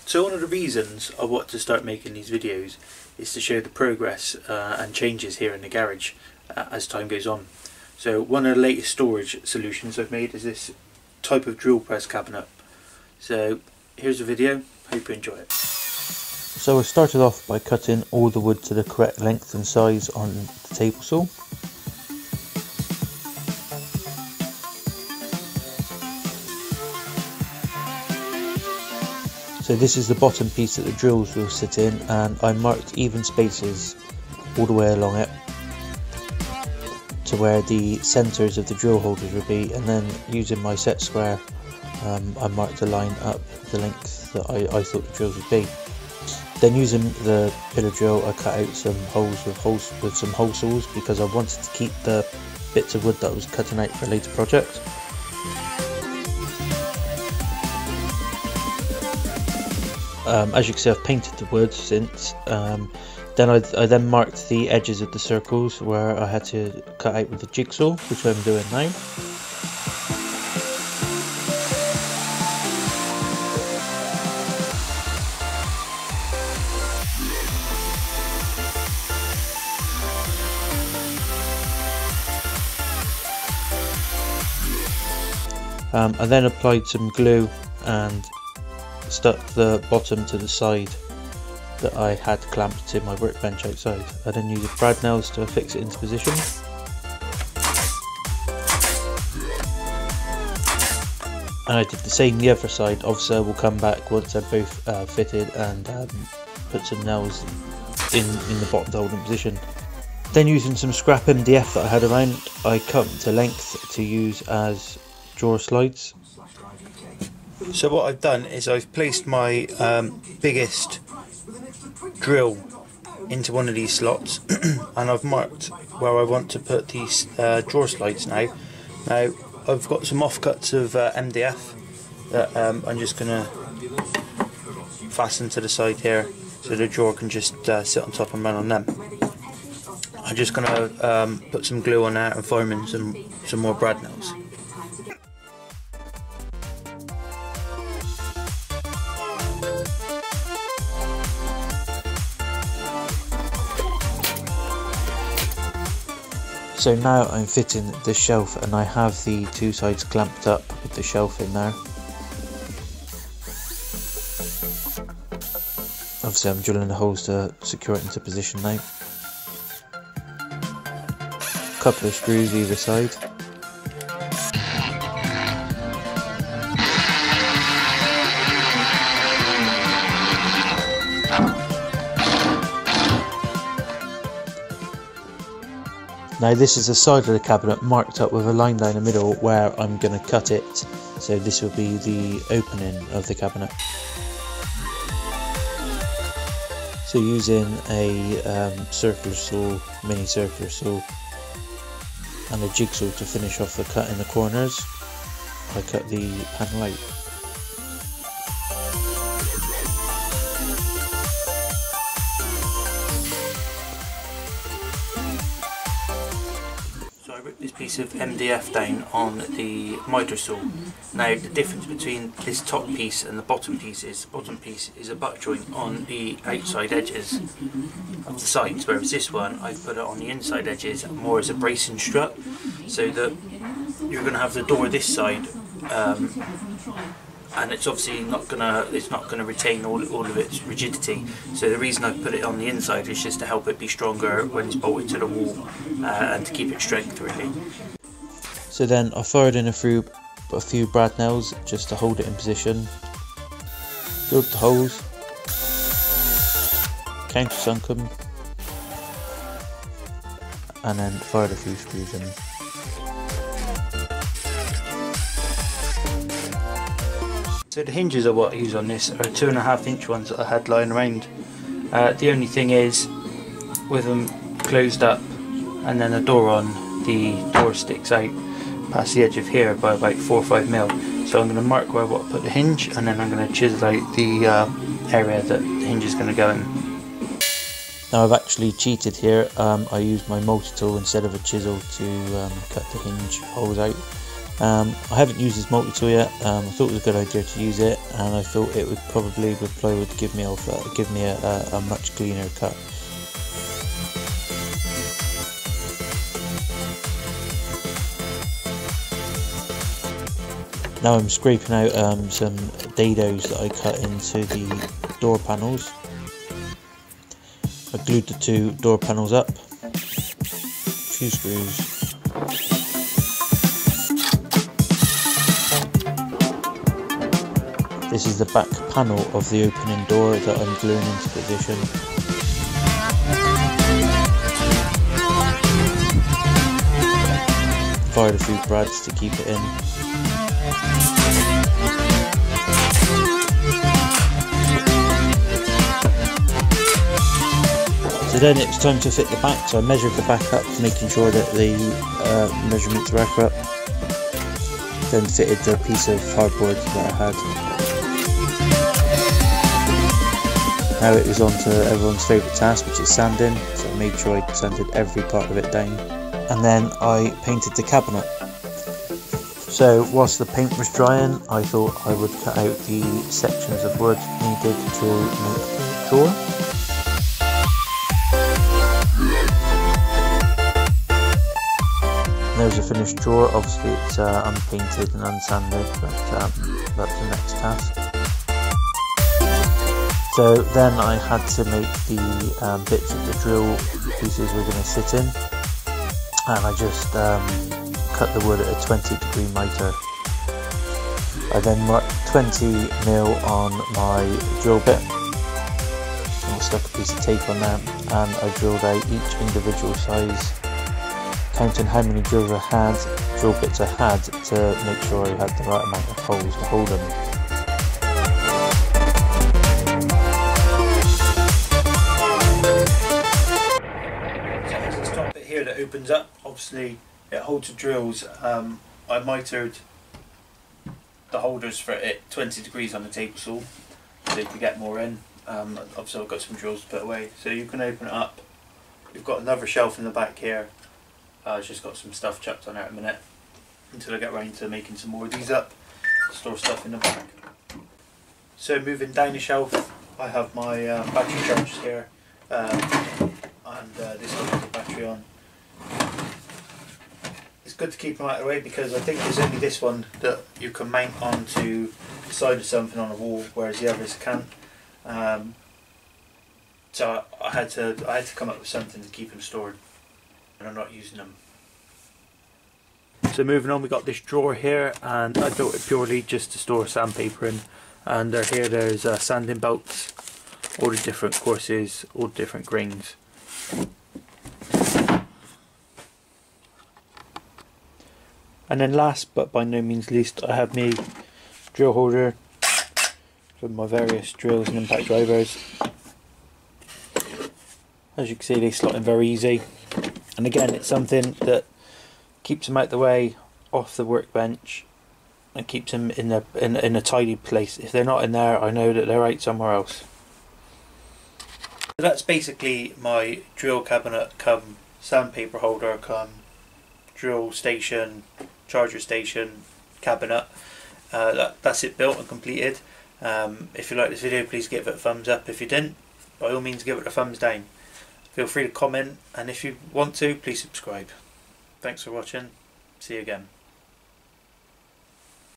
So one of the reasons I want to start making these videos is to show the progress and changes here in the garage as time goes on. So one of the latest storage solutions I've made is this type of drill press cabinet. So here's a video, hope you enjoy it. So I started off by cutting all the wood to the correct length and size on the table saw. So this is the bottom piece that the drills will sit in, and I marked even spaces all the way along it to where the centres of the drill holders would be, and then using my set square I marked a line up the length that I thought the drills would be. Then using the pillar drill I cut out some holes with some hole saws because I wanted to keep the bits of wood that I was cutting out for a later project. As you can see, I've painted the wood since. Then I then marked the edges of the circles where I had to cut out with the jigsaw, which I'm doing now. I then applied some glue and stuck the bottom to the side that I had clamped to my workbench outside. I then used brad nails to fix it into position. And I did the same the other side. Obviously I will come back once they're both fitted and put some nails in the bottom to hold in position. Then using some scrap MDF that I had around, I cut to length to use as drawer slides. So what I've done is I've placed my biggest drill into one of these slots and I've marked where I want to put these drawer slides now. Now I've got some offcuts of MDF that I'm just going to fasten to the side here so the drawer can just sit on top and run on them. I'm just going to put some glue on there and form in some more brad nails. So now I'm fitting the shelf and I have the two sides clamped up with the shelf in there. Obviously I'm drilling the holes to secure it into position now. Couple of screws either side. Now this is the side of the cabinet marked up with a line down the middle where I'm going to cut it, so this will be the opening of the cabinet. So using a circular saw, mini circular saw and a jigsaw to finish off the cut in the corners, I cut the panel out. I ripped this piece of MDF down on the miter saw. Now the difference between this top piece and the bottom piece is a butt joint on the outside edges of the sides, whereas this one I've put it on the inside edges more as a bracing strut, so that you're going to have the door this side and it's obviously not gonna retain all of its rigidity. So the reason I put it on the inside is just to help it be stronger when it's bolted to the wall and to keep its strength really. So then I fired in a few brad nails just to hold it in position, drilled the holes, countersunk them, and then fired a few screws in. So the hinges of what I use on this are 2.5 inch ones that I had lying around. The only thing is, with them closed up and then the door on, the door sticks out past the edge of here by about 4 or 5 mil. So I'm going to mark where I want to put the hinge, and then I'm going to chisel out the area that the hinge is going to go in. Now I've actually cheated here. I used my multi-tool instead of a chisel to cut the hinge holes out. I haven't used this multi-tool yet. I thought it was a good idea to use it, and I thought it would probably with plywood give me a much cleaner cut. Now I'm scraping out some dados that I cut into the door panels. I glued the two door panels up, a few screws. This is the back panel of the opening door that I'm gluing into position. Fired a few brads to keep it in. So then it was time to fit the back, so I measured the back up, making sure that the measurements were accurate. Then fitted the piece of hardboard that I had. Now it was on to everyone's favourite task, which is sanding, so I made sure I sanded every part of it down. And then I painted the cabinet. So whilst the paint was drying, I thought I would cut out the sections of wood needed to make the drawer. There's a finished drawer. Obviously it's unpainted and unsanded, but that's the next task. So then I had to make the bits of the drill pieces we're going to sit in, and I just cut the wood at a 20-degree miter. I then marked 20mm on my drill bit, and I stuck a piece of tape on there, and I drilled out each individual size, counting how many drill bits I had to make sure I had the right amount of holes to hold them. Here that opens up, obviously it holds the drills. I mitered the holders for it 20 degrees on the table saw so you can get more in. Obviously I've got some drills to put away, so you can open it up. We've got another shelf in the back here. I've just got some stuff chucked on there at a minute until I get round to making some more of these up, store stuff in the back. So moving down the shelf, I have my battery chargers here, and this one has a battery on. It's good to keep them out of the way because I think there's only this one that you can mount onto the side of something on a wall, whereas the others can't. So I had to come up with something to keep them stored, and I'm not using them. So moving on, we got this drawer here, and I built it purely just to store sandpaper in. And here there's sanding belts, all the different courses, all the different grains. And then last but by no means least, I have my drill holder for my various drills and impact drivers. As you can see, they slot in very easy, and again it's something that keeps them out the way, off the workbench, and keeps them in a tidy place. If they're not in there, I know that they're out somewhere else. So that's basically my drill cabinet come sandpaper holder come drill station, charger station, cabinet. That's it built and completed. If you like this video, please give it a thumbs up. If you didn't, by all means give it a thumbs down. Feel free to comment, and if you want to, please subscribe. Thanks for watching. See you again.